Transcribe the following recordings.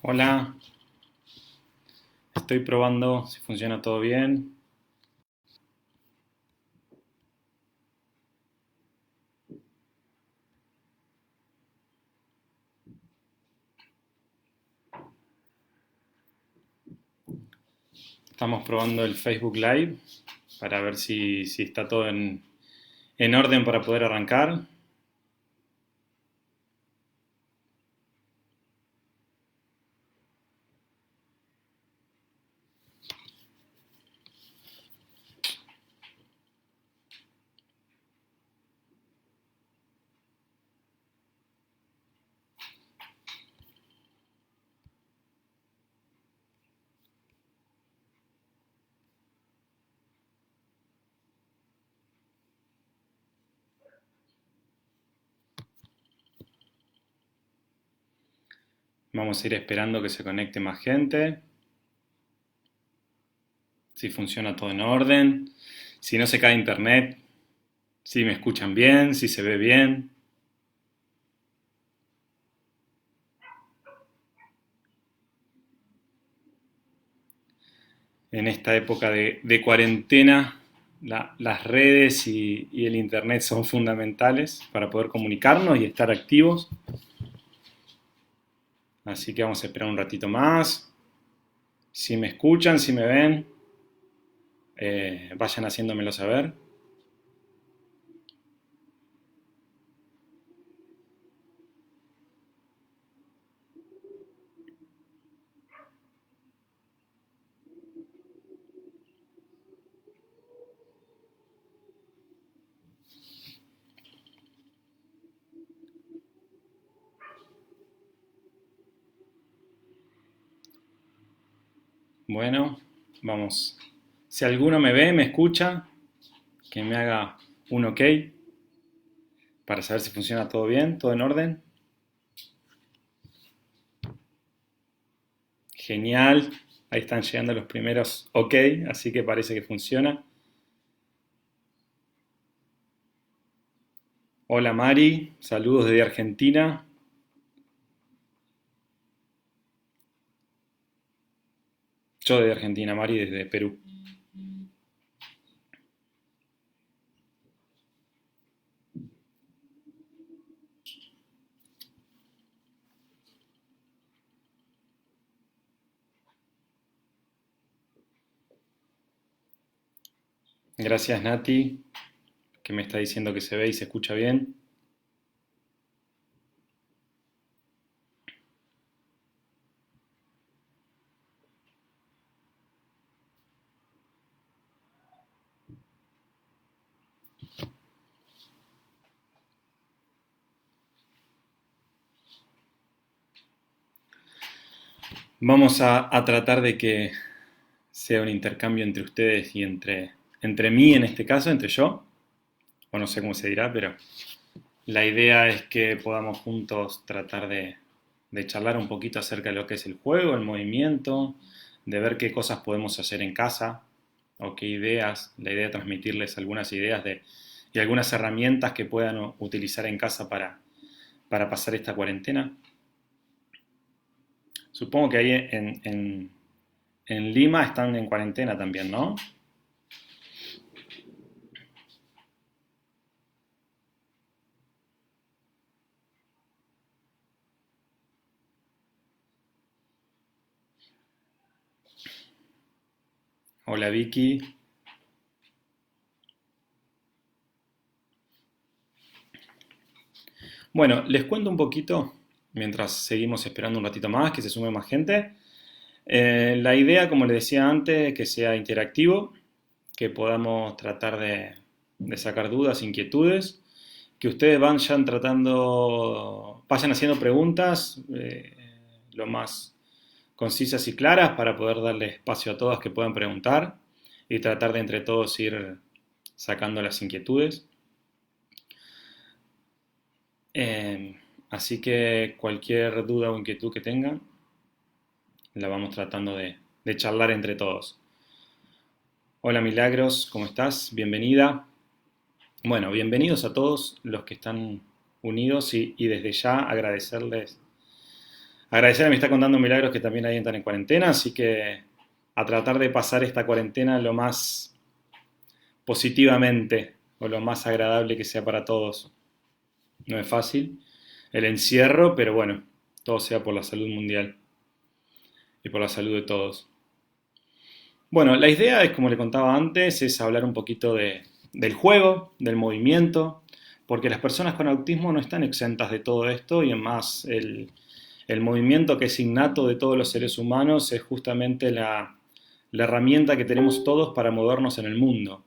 Hola, estoy probando si funciona todo bien. Estamos probando el Facebook Live para ver si está todo en orden para poder arrancar. Vamos a ir esperando que se conecte más gente, si funciona todo en orden, si no se cae internet, si me escuchan bien, si se ve bien. En esta época de cuarentena, las redes y el internet son fundamentales para poder comunicarnos y estar activos. Así que vamos a esperar un ratito más. Si me escuchan, si me ven, vayan haciéndomelo saber. Bueno, vamos. Si alguno me ve, me escucha, que me haga un ok para saber si funciona todo bien, todo en orden. Genial. Ahí están llegando los primeros ok, así que parece que funciona. Hola Mari, saludos desde Argentina. Yo desde Argentina, Mari desde Perú. Gracias Nati, que me está diciendo que se ve y se escucha bien. Vamos a tratar de que sea un intercambio entre ustedes y entre mí en este caso, entre yo, o no sé cómo se dirá, pero la idea es que podamos juntos tratar de charlar un poquito acerca de lo que es el juego, el movimiento, de ver qué cosas podemos hacer en casa o qué ideas, la idea de transmitirles algunas ideas y algunas herramientas que puedan utilizar en casa para pasar esta cuarentena. Supongo que ahí en Lima están en cuarentena también, ¿no? Hola Vicky. Bueno, les cuento un poquito mientras seguimos esperando un ratito más, que se sume más gente. La idea, como les decía antes, que sea interactivo, que podamos tratar de sacar dudas, inquietudes, que ustedes vayan tratando, vayan haciendo preguntas lo más concisas y claras para poder darle espacio a todas que puedan preguntar y tratar de entre todos ir sacando las inquietudes. Eh, Así que cualquier duda o inquietud que tengan, la vamos tratando de charlar entre todos. Hola Milagros, ¿cómo estás? Bienvenida. Bueno, bienvenidos a todos los que están unidos y desde ya agradecerles Agradecer a Amistad Contando Milagros que también ahí entran en cuarentena, así que a tratar de pasar esta cuarentena lo más positivamente o lo más agradable que sea para todos. No es fácil el encierro, pero bueno, todo sea por la salud mundial y por la salud de todos. Bueno, la idea es, como le contaba antes, es hablar un poquito del juego, del movimiento, porque las personas con autismo no están exentas de todo esto y además el movimiento que es innato de todos los seres humanos es justamente la herramienta que tenemos todos para movernos en el mundo.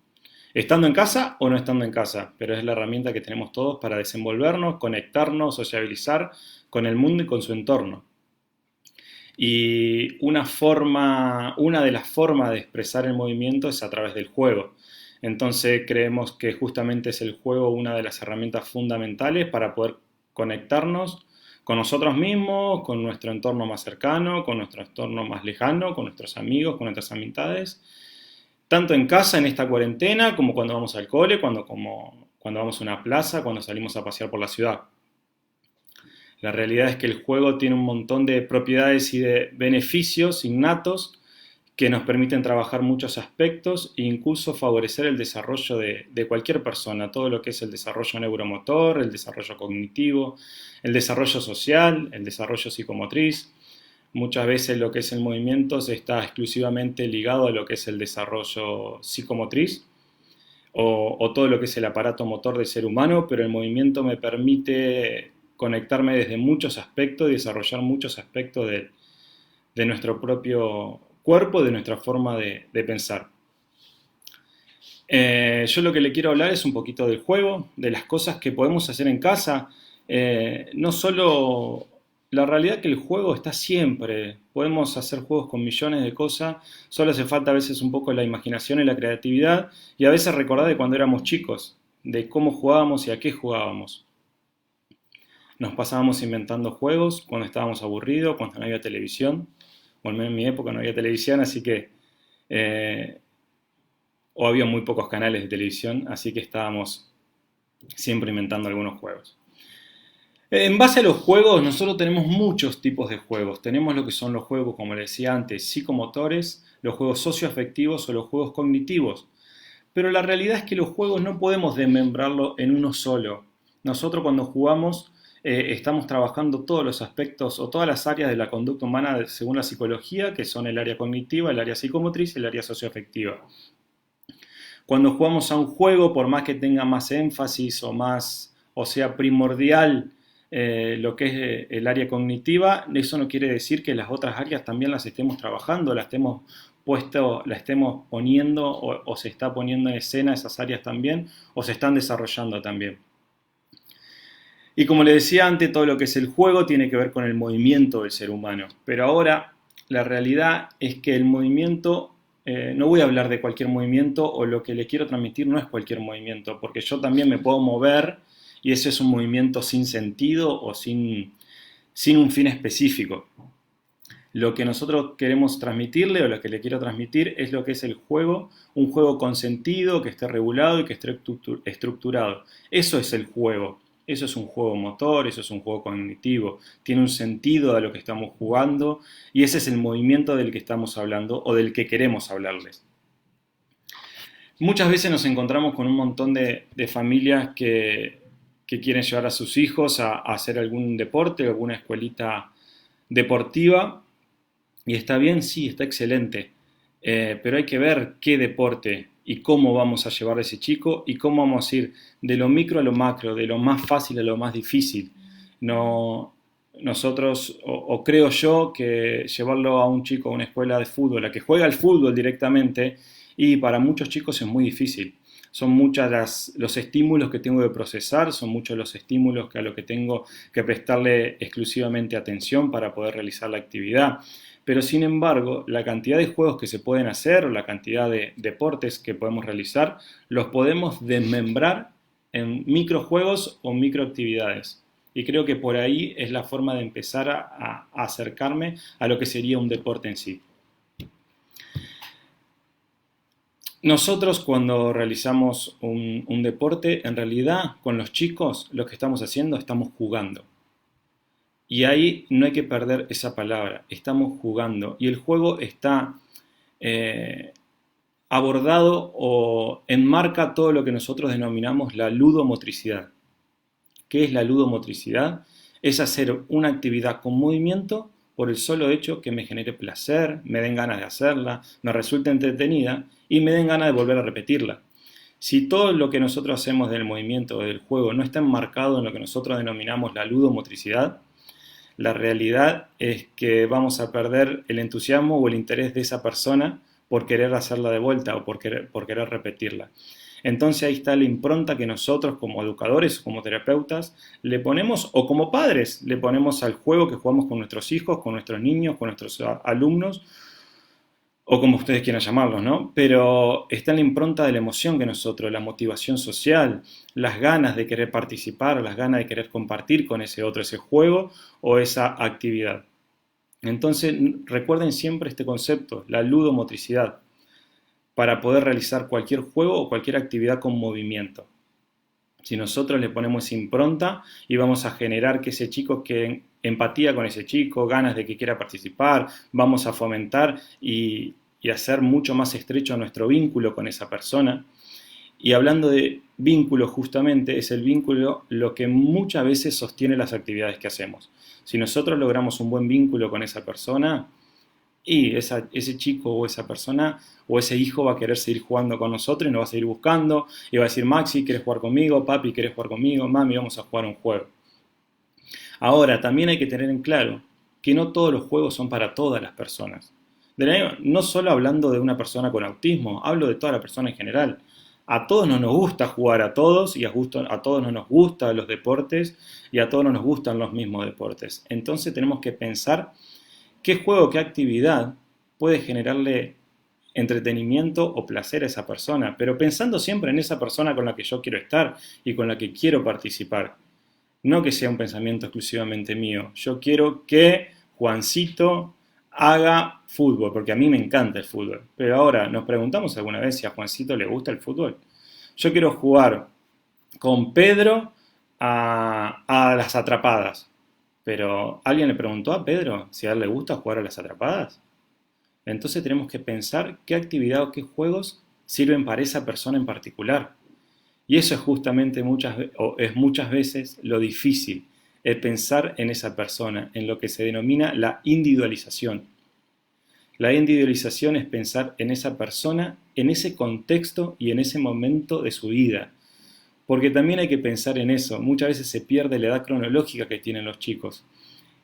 Estando en casa o no estando en casa, pero es la herramienta que tenemos todos para desenvolvernos, conectarnos, sociabilizar con el mundo y con su entorno. Y una de las formas de expresar el movimiento es a través del juego. Entonces creemos que justamente es el juego una de las herramientas fundamentales para poder conectarnos con nosotros mismos, con nuestro entorno más cercano, con nuestro entorno más lejano, con nuestros amigos, con nuestras amistades, tanto en casa en esta cuarentena como cuando vamos al cole, cuando vamos a una plaza, cuando salimos a pasear por la ciudad. La realidad es que el juego tiene un montón de propiedades y de beneficios innatos que nos permiten trabajar muchos aspectos e incluso favorecer el desarrollo de cualquier persona, todo lo que es el desarrollo neuromotor, el desarrollo cognitivo, el desarrollo social, el desarrollo psicomotriz. Muchas veces lo que es el movimiento está exclusivamente ligado a lo que es el desarrollo psicomotriz o todo lo que es el aparato motor del ser humano, pero el movimiento me permite conectarme desde muchos aspectos y desarrollar muchos aspectos de nuestro propio cuerpo, de nuestra forma de pensar. Yo lo que le quiero hablar es un poquito del juego, de las cosas que podemos hacer en casa. No solo la realidad que el juego está siempre. Podemos hacer juegos con millones de cosas. Solo hace falta a veces un poco la imaginación y la creatividad. Y a veces recordar de cuando éramos chicos, de cómo jugábamos y a qué jugábamos. Nos pasábamos inventando juegos cuando estábamos aburridos, cuando no había televisión. O al menos en mi época no había televisión, así que o había muy pocos canales de televisión, así que estábamos siempre inventando algunos juegos. En base a los juegos, nosotros tenemos muchos tipos de juegos. Tenemos lo que son los juegos, como les decía antes, psicomotores, los juegos socioafectivos o los juegos cognitivos. Pero la realidad es que los juegos no podemos desmembrarlo en uno solo. Nosotros cuando jugamos estamos trabajando todos los aspectos o todas las áreas de la conducta humana según la psicología, que son el área cognitiva, el área psicomotriz y el área socioafectiva. Cuando jugamos a un juego, por más que tenga más énfasis o sea primordial lo que es el área cognitiva, eso no quiere decir que las otras áreas también las estemos trabajando, las estemos poniendo o se está poniendo en escena esas áreas también, o se están desarrollando también. Y como le decía antes, todo lo que es el juego tiene que ver con el movimiento del ser humano. Pero ahora la realidad es que el movimiento, no voy a hablar de cualquier movimiento o lo que le quiero transmitir no es cualquier movimiento, porque yo también me puedo mover y ese es un movimiento sin sentido o sin un fin específico. Lo que nosotros queremos transmitirle o lo que le quiero transmitir es lo que es el juego, un juego con sentido, que esté regulado y que esté estructurado. Eso es el juego. Eso es un juego motor, eso es un juego cognitivo, tiene un sentido a lo que estamos jugando y ese es el movimiento del que estamos hablando o del que queremos hablarles. Muchas veces nos encontramos con un montón de familias que quieren llevar a sus hijos a hacer algún deporte, alguna escuelita deportiva y está bien, sí, está excelente, pero hay que ver qué deporte y cómo vamos a llevar a ese chico y cómo vamos a ir de lo micro a lo macro, de lo más fácil a lo más difícil. No, nosotros, o creo yo, que llevarlo a un chico a una escuela de fútbol, a que juega al fútbol directamente, y para muchos chicos es muy difícil. Son muchos los estímulos que tengo que procesar, son muchos los estímulos a los que tengo que prestarle exclusivamente atención para poder realizar la actividad. Pero sin embargo, la cantidad de juegos que se pueden hacer o la cantidad de deportes que podemos realizar, los podemos desmembrar en microjuegos o microactividades. Y creo que por ahí es la forma de empezar a acercarme a lo que sería un deporte en sí. Nosotros cuando realizamos un deporte, en realidad con los chicos lo que estamos haciendo, estamos jugando. Y ahí no hay que perder esa palabra, estamos jugando. Y el juego está eh, abordado o enmarca todo lo que nosotros denominamos la ludomotricidad. ¿Qué es la ludomotricidad? Es hacer una actividad con movimiento por el solo hecho que me genere placer, me den ganas de hacerla, me resulte entretenida y me den ganas de volver a repetirla. Si todo lo que nosotros hacemos del movimiento o del juego no está enmarcado en lo que nosotros denominamos la ludomotricidad, la realidad es que vamos a perder el entusiasmo o el interés de esa persona por querer hacerla de vuelta o por querer repetirla. Entonces ahí está la impronta que nosotros como educadores, como terapeutas, le ponemos, o como padres, le ponemos al juego que jugamos con nuestros hijos, con nuestros niños, con nuestros alumnos, o como ustedes quieran llamarlos, ¿no? Pero está en la impronta de la emoción que nosotros, la motivación social, las ganas de querer participar, las ganas de querer compartir con ese otro, ese juego o esa actividad. Entonces, recuerden siempre este concepto, la ludomotricidad, para poder realizar cualquier juego o cualquier actividad con movimiento. Si nosotros le ponemos esa impronta y vamos a generar que ese chico que empatía con ese chico, ganas de que quiera participar, vamos a fomentar y hacer mucho más estrecho nuestro vínculo con esa persona. Y hablando de vínculo justamente, es el vínculo lo que muchas veces sostiene las actividades que hacemos. Si nosotros logramos un buen vínculo con esa persona, y ese chico o esa persona o ese hijo va a querer seguir jugando con nosotros y nos va a seguir buscando y va a decir, Maxi, ¿quieres jugar conmigo? Papi, ¿quieres jugar conmigo? Mami, vamos a jugar un juego. Ahora, también hay que tener en claro que no todos los juegos son para todas las personas. No solo hablando de una persona con autismo, hablo de toda la persona en general. A todos no nos gusta jugar a todos y a todos no nos gustan los deportes y a todos no nos gustan los mismos deportes. Entonces tenemos que pensar qué juego, qué actividad puede generarle entretenimiento o placer a esa persona, pero pensando siempre en esa persona con la que yo quiero estar y con la que quiero participar. No que sea un pensamiento exclusivamente mío. Yo quiero que Juancito haga fútbol, porque a mí me encanta el fútbol. Pero ahora, ¿nos preguntamos alguna vez si a Juancito le gusta el fútbol? Yo quiero jugar con Pedro a las atrapadas. Pero ¿alguien le preguntó a Pedro si a él le gusta jugar a las atrapadas? Entonces tenemos que pensar qué actividad o qué juegos sirven para esa persona en particular. Y eso es justamente muchas veces lo difícil, el pensar en esa persona, en lo que se denomina la individualización. La individualización es pensar en esa persona, en ese contexto y en ese momento de su vida. Porque también hay que pensar en eso. Muchas veces se pierde la edad cronológica que tienen los chicos.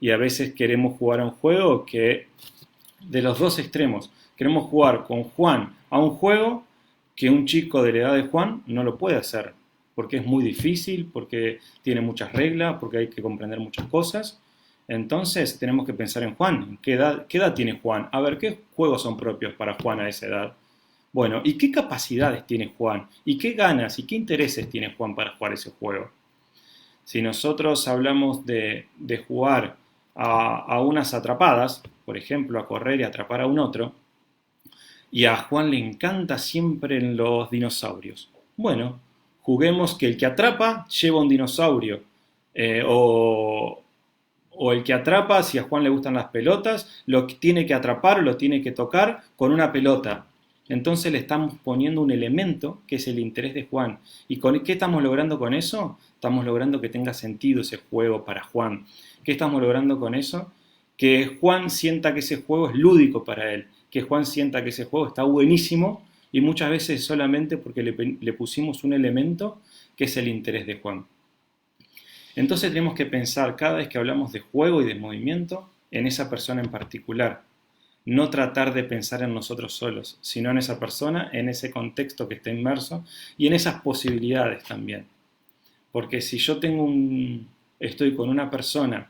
Y a veces queremos jugar a un juego que, de los dos extremos, queremos jugar con Juan a un juego que un chico de la edad de Juan no lo puede hacer. Porque es muy difícil, porque tiene muchas reglas, porque hay que comprender muchas cosas. Entonces tenemos que pensar en Juan. ¿Qué edad tiene Juan? A ver, ¿qué juegos son propios para Juan a esa edad? Bueno, ¿y qué capacidades tiene Juan? ¿Y qué ganas y qué intereses tiene Juan para jugar ese juego? Si nosotros hablamos de jugar a unas atrapadas, por ejemplo, a correr y atrapar a un otro, y a Juan le encanta siempre en los dinosaurios. Bueno, juguemos que el que atrapa lleva un dinosaurio. O el que atrapa, si a Juan le gustan las pelotas, lo tiene que atrapar o lo tiene que tocar con una pelota. Entonces le estamos poniendo un elemento que es el interés de Juan. ¿Y qué estamos logrando con eso? Estamos logrando que tenga sentido ese juego para Juan. ¿Qué estamos logrando con eso? Que Juan sienta que ese juego es lúdico para él. Que Juan sienta que ese juego está buenísimo y muchas veces solamente porque le pusimos un elemento que es el interés de Juan. Entonces tenemos que pensar cada vez que hablamos de juego y de movimiento en esa persona en particular. No tratar de pensar en nosotros solos, sino en esa persona, en ese contexto que está inmerso y en esas posibilidades también. Porque si yo estoy con una persona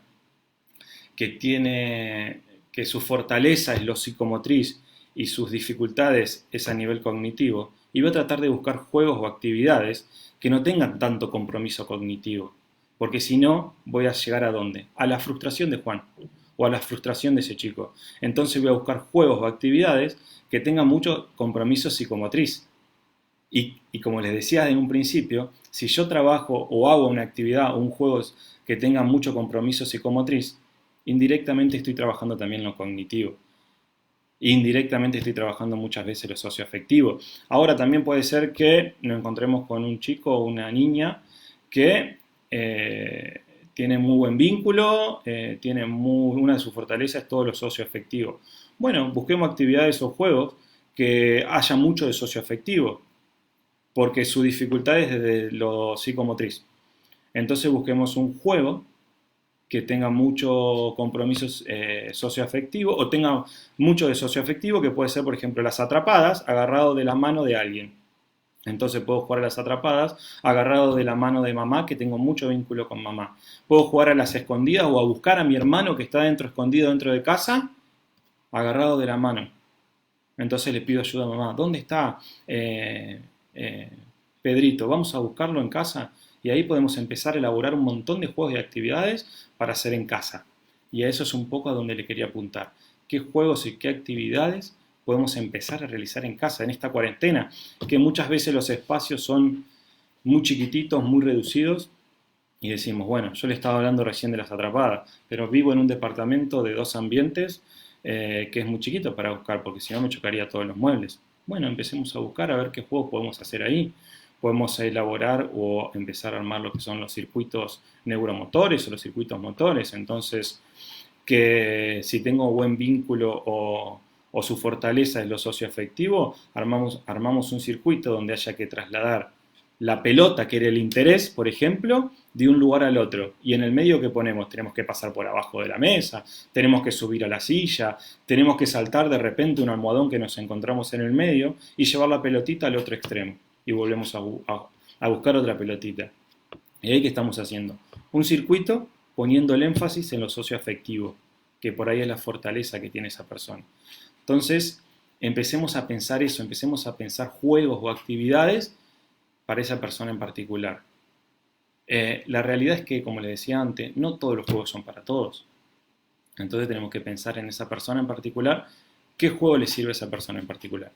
que su fortaleza es lo psicomotriz y sus dificultades es a nivel cognitivo, y voy a tratar de buscar juegos o actividades que no tengan tanto compromiso cognitivo. Porque si no, voy a llegar ¿a dónde? A la frustración de Juan o a la frustración de ese chico. Entonces voy a buscar juegos o actividades que tengan mucho compromiso psicomotriz. Y como les decía en un principio, si yo trabajo o hago una actividad o un juego que tenga mucho compromiso psicomotriz, indirectamente estoy trabajando también lo cognitivo. Indirectamente estoy trabajando muchas veces lo socioafectivo. Ahora también puede ser que nos encontremos con un chico o una niña que tiene muy buen vínculo, una de sus fortalezas es todo lo socioafectivo. Bueno, busquemos actividades o juegos que haya mucho de socioafectivo, porque su dificultad es desde lo psicomotriz. Entonces busquemos un juego que tenga mucho compromiso socioafectivo o tenga mucho de socioafectivo, que puede ser, por ejemplo, las atrapadas agarrado de la mano de alguien. Entonces puedo jugar a las atrapadas agarrado de la mano de mamá, que tengo mucho vínculo con mamá. Puedo jugar a las escondidas o a buscar a mi hermano que está escondido dentro de casa, agarrado de la mano. Entonces le pido ayuda a mamá. ¿Dónde está Pedrito? Vamos a buscarlo en casa. Y ahí podemos empezar a elaborar un montón de juegos y actividades para hacer en casa. Y a eso es un poco a donde le quería apuntar. ¿Qué juegos y qué actividades podemos empezar a realizar en casa en esta cuarentena? Que muchas veces los espacios son muy chiquititos, muy reducidos. Y decimos, bueno, yo le estaba hablando recién de las atrapadas, pero vivo en un departamento de 2 ambientes que es muy chiquito para buscar, porque si no me chocaría todos los muebles. Bueno, empecemos a buscar a ver qué juegos podemos hacer ahí. Podemos elaborar o empezar a armar lo que son los circuitos neuromotores o los circuitos motores. Entonces, que si tengo buen vínculo o su fortaleza es lo socioafectivo, armamos un circuito donde haya que trasladar la pelota, que era el interés, por ejemplo, de un lugar al otro. Y en el medio que ponemos, tenemos que pasar por abajo de la mesa, tenemos que subir a la silla, tenemos que saltar de repente un almohadón que nos encontramos en el medio y llevar la pelotita al otro extremo. Y volvemos a buscar otra pelotita. ¿Y ahí qué estamos haciendo? Un circuito poniendo el énfasis en lo socioafectivo, que por ahí es la fortaleza que tiene esa persona. Entonces, empecemos a pensar eso, empecemos a pensar juegos o actividades para esa persona en particular. La realidad es que, como les decía antes, no todos los juegos son para todos. Entonces tenemos que pensar en esa persona en particular, qué juego le sirve a esa persona en particular.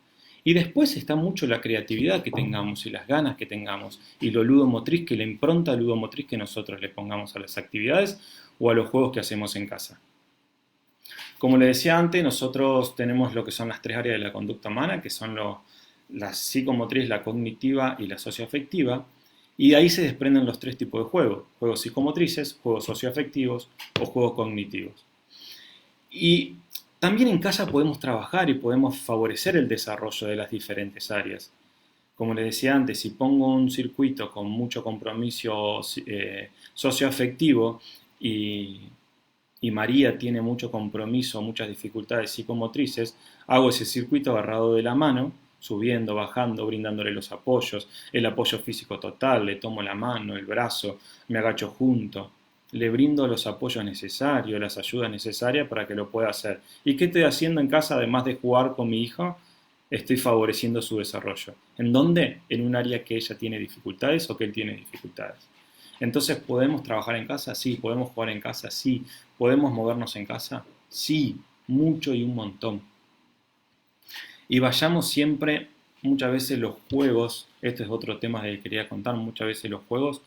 Y después está mucho la creatividad que tengamos y las ganas que tengamos y lo ludomotriz, que la impronta ludomotriz que nosotros le pongamos a las actividades o a los juegos que hacemos en casa. Como les decía antes, nosotros tenemos lo que son las 3 áreas de la conducta humana, que son la psicomotriz, la cognitiva y la socioafectiva. Y de ahí se desprenden los 3 tipos de juegos: juegos psicomotrices, juegos socioafectivos o juegos cognitivos. Y también en casa podemos trabajar y podemos favorecer el desarrollo de las diferentes áreas. Como les decía antes, si pongo un circuito con mucho compromiso socioafectivo y María tiene mucho compromiso, muchas dificultades psicomotrices, hago ese circuito agarrado de la mano, subiendo, bajando, brindándole los apoyos, el apoyo físico total, le tomo la mano, el brazo, me agacho junto, le brindo los apoyos necesarios, las ayudas necesarias para que lo pueda hacer. ¿Y qué estoy haciendo en casa además de jugar con mi hija? Estoy favoreciendo su desarrollo. ¿En dónde? En un área que ella tiene dificultades o que él tiene dificultades. Entonces, ¿podemos trabajar en casa? Sí. ¿Podemos jugar en casa? Sí. ¿Podemos movernos en casa? Sí, mucho y un montón. Y vayamos siempre, muchas veces los juegos, este es otro tema que quería contar, muchas veces los juegos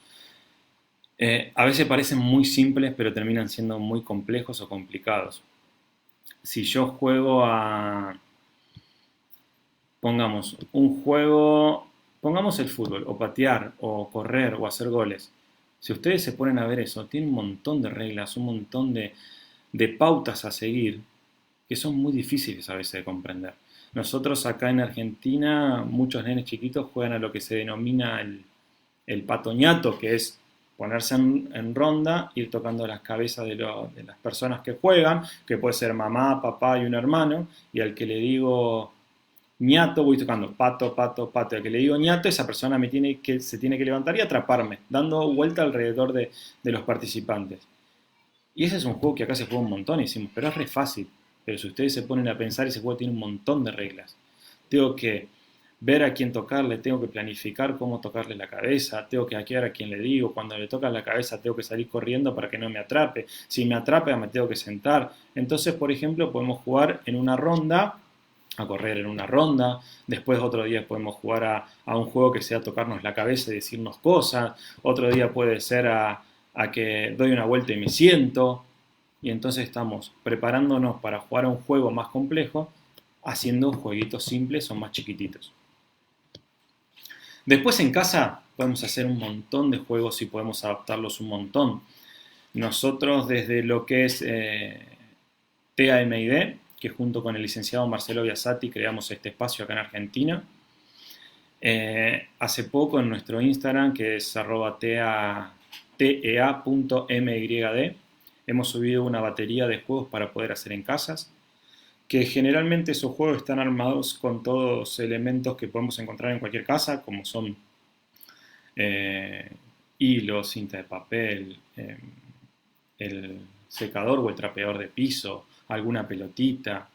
a veces parecen muy simples, pero terminan siendo muy complejos o complicados. Si yo juego pongamos un juego, pongamos el fútbol, o patear, o correr, o hacer goles. Si ustedes se ponen a ver eso, tiene un montón de reglas, un montón de pautas a seguir, que son muy difíciles a veces de comprender. Nosotros acá en Argentina, muchos nenes chiquitos juegan a lo que se denomina el patoñato, que es ponerse en ronda, ir tocando las cabezas de las personas que juegan, que puede ser mamá, papá y un hermano, y al que le digo ñato voy tocando pato, pato, pato, al que le digo ñato, esa persona se tiene que levantar y atraparme, dando vuelta alrededor de los participantes. Y ese es un juego que acá se juega un montón y decimos, pero es re fácil. Pero si ustedes se ponen a pensar, ese juego tiene un montón de reglas. Tengo que ver a quién tocarle, tengo que planificar cómo tocarle la cabeza, tengo que hackear a quién le digo, cuando le toca la cabeza tengo que salir corriendo para que no me atrape, si me atrapa me tengo que sentar. Entonces, por ejemplo, podemos jugar en una ronda, a correr en una ronda, después otro día podemos jugar a un juego que sea tocarnos la cabeza y decirnos cosas, otro día puede ser a que doy una vuelta y me siento. y entonces estamos preparándonos para jugar a un juego más complejo haciendo jueguitos simples o más chiquititos. Después en casa podemos hacer un montón de juegos y podemos adaptarlos un montón. Nosotros desde lo que es TAMID, que junto con el licenciado Marcelo Biasati creamos este espacio acá en Argentina. Hace poco en nuestro Instagram, que es @tea.myd, hemos subido una batería de juegos para poder hacer en casas, que generalmente esos juegos están armados con todos los elementos que podemos encontrar en cualquier casa, como son eh, hilos, cinta de papel, el secador o el trapeador de piso, alguna pelotita,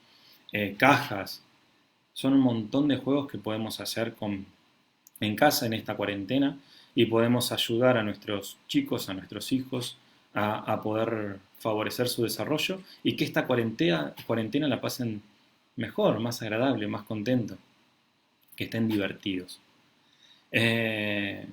cajas. Son un montón de juegos que podemos hacer en casa en esta cuarentena y podemos ayudar a nuestros chicos, a nuestros hijos, a poder favorecer su desarrollo y que esta cuarentena la pasen mejor, más agradable, más contento, que estén divertidos. Eh,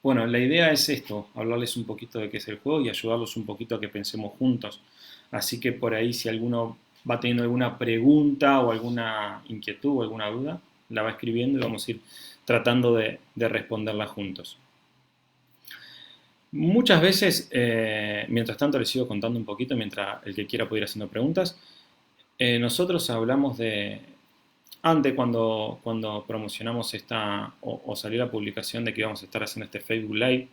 bueno, la idea es esto, hablarles un poquito de qué es el juego y ayudarlos un poquito a que pensemos juntos. Así que por ahí si alguno va teniendo alguna pregunta o alguna inquietud o alguna duda, la va escribiendo y vamos a ir tratando de responderla juntos. Muchas veces, mientras tanto les sigo contando un poquito, mientras el que quiera puede ir haciendo preguntas, nosotros hablamos de, antes cuando promocionamos o salió la publicación de que íbamos a estar haciendo este Facebook Live,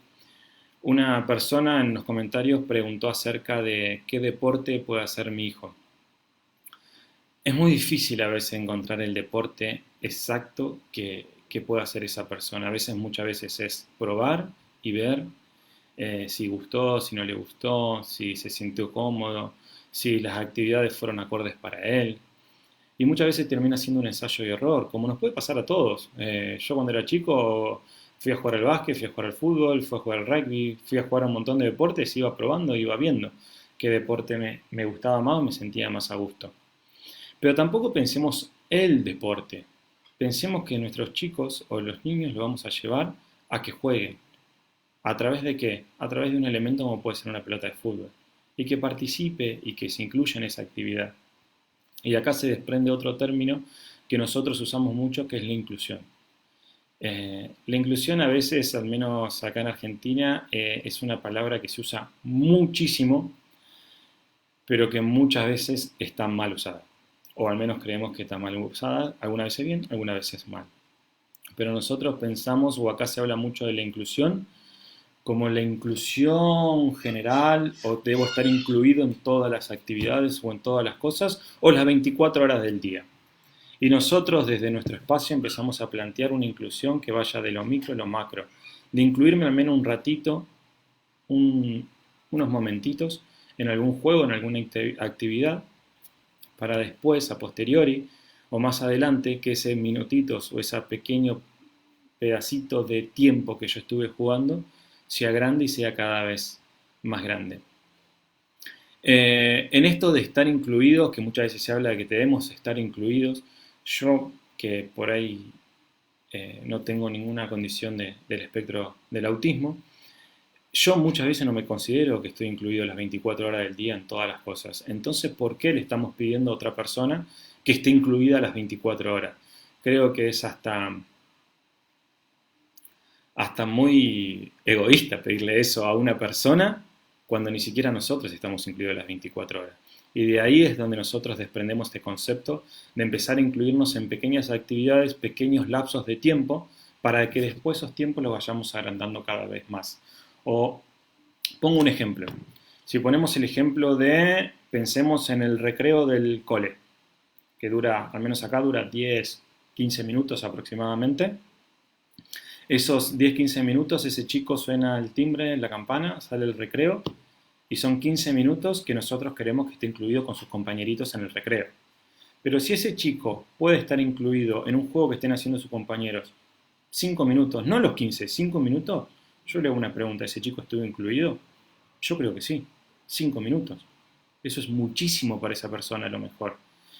una persona en los comentarios preguntó acerca de qué deporte puede hacer mi hijo. Es muy difícil a veces encontrar el deporte exacto que pueda hacer esa persona. A veces, muchas veces es probar y ver si gustó, si no le gustó, si se sintió cómodo, si las actividades fueron acordes para él. Y muchas veces termina siendo un ensayo y error, como nos puede pasar a todos. Yo cuando era chico fui a jugar al básquet, fui a jugar al fútbol, fui a jugar al rugby, fui a jugar a un montón de deportes, iba probando, iba viendo qué deporte me gustaba más o me sentía más a gusto. Pero tampoco pensemos el deporte. Pensemos que nuestros chicos o los niños lo vamos a llevar a que jueguen. ¿A través de qué? A través de un elemento como puede ser una pelota de fútbol. Y que participe y que se incluya en esa actividad. Y acá se desprende otro término que nosotros usamos mucho, que es la inclusión. La inclusión a veces, al menos acá en Argentina, es una palabra que se usa muchísimo, pero que muchas veces está mal usada. O al menos creemos que está mal usada, algunas veces bien, algunas veces mal. Pero nosotros pensamos, o acá se habla mucho de la inclusión, como la inclusión general, o debo estar incluido en todas las actividades o en todas las cosas, o las 24 horas del día. Y nosotros desde nuestro espacio empezamos a plantear una inclusión que vaya de lo micro a lo macro, de incluirme al menos un ratito, unos momentitos, en algún juego, en alguna actividad, para después, a posteriori, o más adelante, que ese minutitos o ese pequeño pedacito de tiempo que yo estuve jugando sea grande y sea cada vez más grande. En esto de estar incluidos, que muchas veces se habla de que debemos estar incluidos, yo que por ahí no tengo ninguna condición del espectro del autismo, yo muchas veces no me considero que estoy incluido las 24 horas del día en todas las cosas. Entonces, ¿por qué le estamos pidiendo a otra persona que esté incluida las 24 horas? Creo que es hasta muy egoísta pedirle eso a una persona cuando ni siquiera nosotros estamos incluidos las 24 horas. Y de ahí es donde nosotros desprendemos este concepto de empezar a incluirnos en pequeñas actividades, pequeños lapsos de tiempo, para que después esos tiempos los vayamos agrandando cada vez más. O pongo un ejemplo. Si ponemos el ejemplo de, pensemos en el recreo del cole, que dura, al menos acá dura 10, 15 minutos aproximadamente. Esos 10-15 minutos, ese chico suena el timbre, la campana, sale el recreo y son 15 minutos que nosotros queremos que esté incluido con sus compañeritos en el recreo. Pero si ese chico puede estar incluido en un juego que estén haciendo sus compañeros 5 minutos, no los 15, 5 minutos, yo le hago una pregunta, ¿ese chico estuvo incluido? Yo creo que sí, 5 minutos. Eso es muchísimo para esa persona a lo mejor.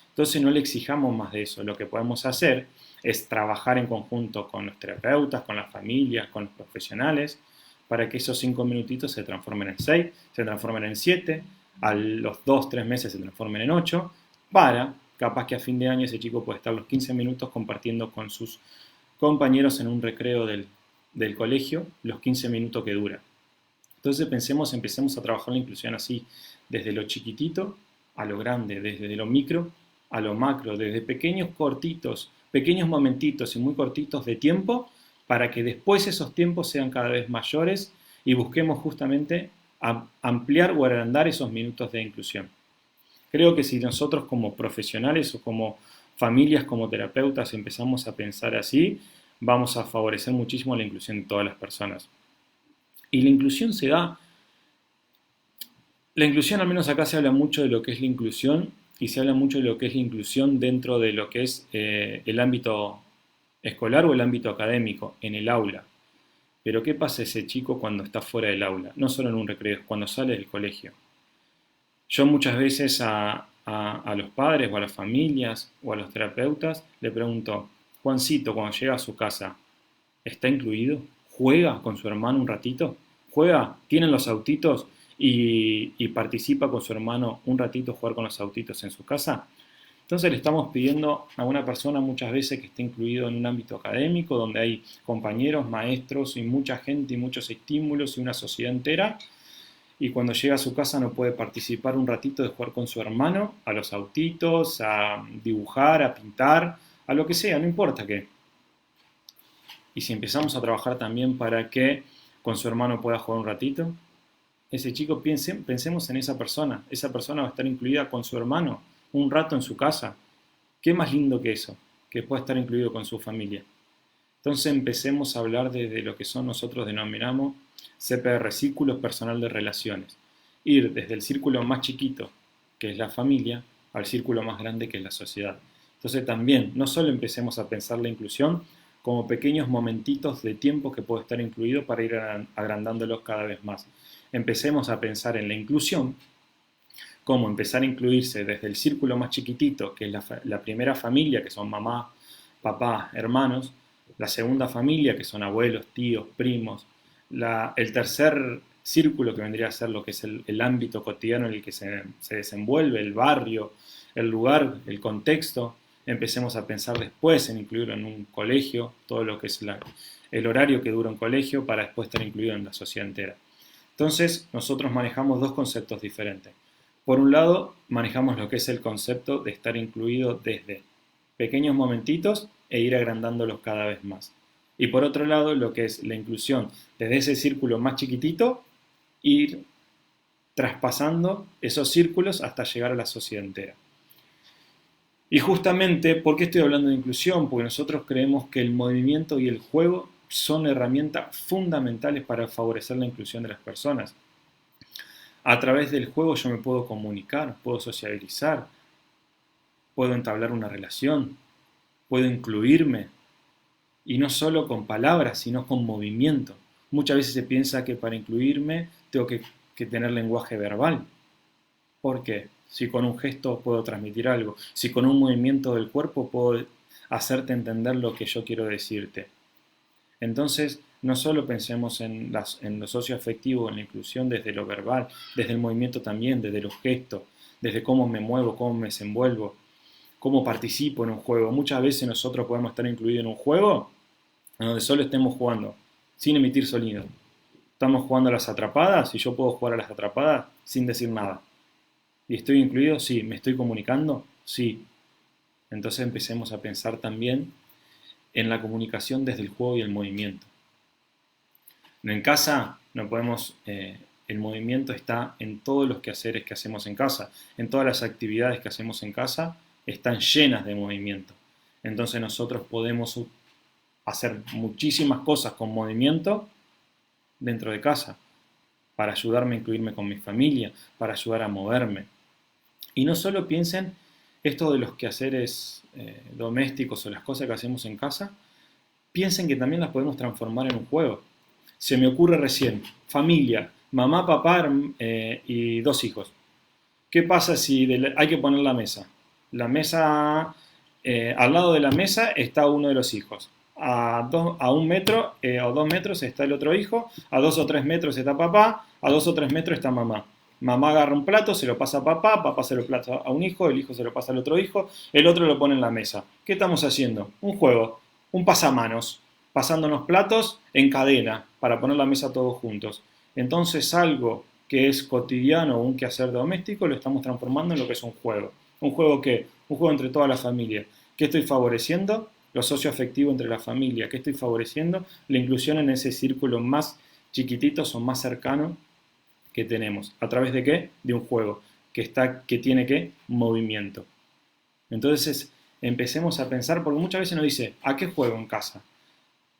Entonces no le exijamos más de eso. Lo que podemos hacer es trabajar en conjunto con los terapeutas, con las familias, con los profesionales, para que esos 5 minutitos se transformen en 6, se transformen en 7, a los 2, 3 meses se transformen en 8, para, capaz que a fin de año ese chico puede estar los 15 minutos compartiendo con sus compañeros en un recreo del colegio, los 15 minutos que dura. Entonces empecemos a trabajar la inclusión así, desde lo chiquitito a lo grande, desde lo micro a lo macro, desde pequeños cortitos, pequeños momentitos y muy cortitos de tiempo, para que después esos tiempos sean cada vez mayores y busquemos justamente ampliar o agrandar esos minutos de inclusión. Creo que si nosotros como profesionales o como familias, como terapeutas, empezamos a pensar así, vamos a favorecer muchísimo la inclusión de todas las personas. Y la inclusión se da, la inclusión al menos acá se habla mucho de lo que es la inclusión y se habla mucho de lo que es la inclusión dentro de lo que es el ámbito escolar o el ámbito académico, en el aula. Pero ¿qué pasa ese chico cuando está fuera del aula? No solo en un recreo, cuando sale del colegio. Yo muchas veces a los padres o a las familias o a los terapeutas le pregunto, Juancito, cuando llega a su casa, ¿está incluido? ¿Juega con su hermano un ratito? ¿Juega? ¿Tienen los autitos y participa con su hermano un ratito jugar con los autitos en su casa? Entonces le estamos pidiendo a una persona muchas veces que esté incluido en un ámbito académico donde hay compañeros, maestros y mucha gente y muchos estímulos y una sociedad entera, y cuando llega a su casa no puede participar un ratito de jugar con su hermano a los autitos, a dibujar, a pintar, a lo que sea, no importa qué. Y si empezamos a trabajar también para que con su hermano pueda jugar un ratito, ese chico pensemos en esa persona va a estar incluida con su hermano un rato en su casa. ¿Qué más lindo que eso? Que pueda estar incluido con su familia. Entonces empecemos a hablar de lo que nosotros denominamos CPR, Círculo Personal de Relaciones. Ir desde el círculo más chiquito, que es la familia, al círculo más grande, que es la sociedad. Entonces también, no solo empecemos a pensar la inclusión como pequeños momentitos de tiempo que puede estar incluido para ir agrandándolos cada vez más. Empecemos a pensar en la inclusión como empezar a incluirse desde el círculo más chiquitito, que es la primera familia, que son mamá, papá, hermanos, la segunda familia, que son abuelos, tíos, primos, el tercer círculo, que vendría a ser lo que es el ámbito cotidiano en el que se desenvuelve, el barrio, el lugar, el contexto. Empecemos a pensar después en incluirlo en un colegio, todo lo que es el horario que dura un colegio, para después estar incluido en la sociedad entera. Entonces, nosotros manejamos dos conceptos diferentes. Por un lado, manejamos lo que es el concepto de estar incluido desde pequeños momentitos e ir agrandándolos cada vez más. Y por otro lado, lo que es la inclusión desde ese círculo más chiquitito, ir traspasando esos círculos hasta llegar a la sociedad entera. Y justamente, ¿por qué estoy hablando de inclusión? Porque nosotros creemos que el movimiento y el juego son herramientas fundamentales para favorecer la inclusión de las personas. A través del juego yo me puedo comunicar, puedo sociabilizar, puedo entablar una relación, puedo incluirme, y no solo con palabras, sino con movimiento. Muchas veces se piensa que para incluirme tengo que tener lenguaje verbal. ¿Por qué? Si con un gesto puedo transmitir algo, si con un movimiento del cuerpo puedo hacerte entender lo que yo quiero decirte. Entonces, no solo pensemos en lo socioafectivo, en la inclusión desde lo verbal, desde el movimiento también, desde los gestos, desde cómo me muevo, cómo me desenvuelvo, cómo participo en un juego. Muchas veces nosotros podemos estar incluidos en un juego en donde solo estemos jugando, sin emitir sonido. Estamos jugando a las atrapadas y yo puedo jugar a las atrapadas sin decir nada. ¿Y estoy incluido? Sí. ¿Me estoy comunicando? Sí. Entonces empecemos a pensar también en la comunicación desde el juego y el movimiento. En casa no podemos, el movimiento está en todos los quehaceres que hacemos en casa, en todas las actividades que hacemos en casa están llenas de movimiento. Entonces nosotros podemos hacer muchísimas cosas con movimiento dentro de casa, para ayudarme a incluirme con mi familia, para ayudar a moverme. Y no solo piensen esto de los quehaceres domésticos o las cosas que hacemos en casa, piensen que también las podemos transformar en un juego. Se me ocurre recién, familia, mamá, papá y 2 hijos. ¿Qué pasa si hay que poner la mesa? La mesa, al lado de la mesa está uno de los hijos. A 1 metro o 2 metros está el otro hijo, a 2 o 3 metros está papá, a 2 o 3 metros está mamá. Mamá agarra un plato, se lo pasa a papá, papá se lo pasa a un hijo, el hijo se lo pasa al otro hijo, el otro lo pone en la mesa. ¿Qué estamos haciendo? Un juego, un pasamanos, pasándonos platos en cadena para poner la mesa todos juntos. Entonces algo que es cotidiano o un quehacer doméstico lo estamos transformando en lo que es un juego. ¿Un juego qué? Un juego entre toda la familia. ¿Qué estoy favoreciendo? Lo socioafectivo entre la familia. ¿Qué estoy favoreciendo? La inclusión en ese círculo más chiquitito o más cercano que tenemos. ¿A través de qué? De un juego que tiene ¿qué? Movimiento. Entonces empecemos a pensar, porque muchas veces nos dice, ¿a qué juego en casa?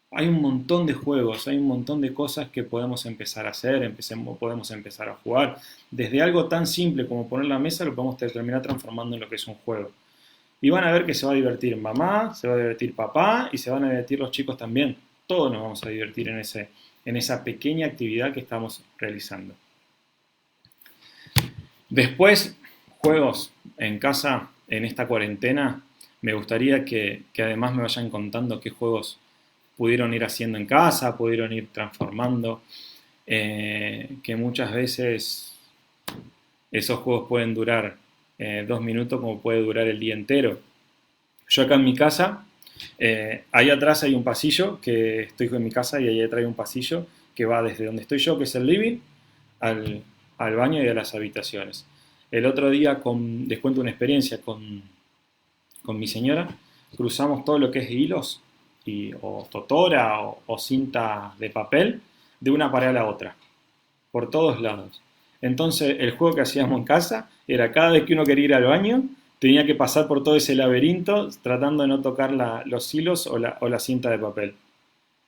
Hay un montón de juegos, hay un montón de cosas que podemos empezar a hacer, podemos empezar a jugar. Desde algo tan simple como poner la mesa lo podemos terminar transformando en lo que es un juego. Y van a ver que se va a divertir mamá, se va a divertir papá y se van a divertir los chicos también. Todos nos vamos a divertir en esa pequeña actividad que estamos realizando. Después, juegos en casa, en esta cuarentena, me gustaría que además me vayan contando qué juegos pudieron ir haciendo en casa, pudieron ir transformando, que muchas veces esos juegos pueden durar 2 minutos como puede durar el día entero. Yo acá en mi casa, ahí atrás hay un pasillo, que estoy en mi casa y ahí atrás hay un pasillo que va desde donde estoy yo, que es el living, al baño y a las habitaciones. El otro día, les cuento una experiencia con mi señora, cruzamos todo lo que es hilos, o totora o cinta de papel, de una pared a la otra, por todos lados. Entonces, el juego que hacíamos en casa era cada vez que uno quería ir al baño, tenía que pasar por todo ese laberinto tratando de no tocar los hilos o la cinta de papel.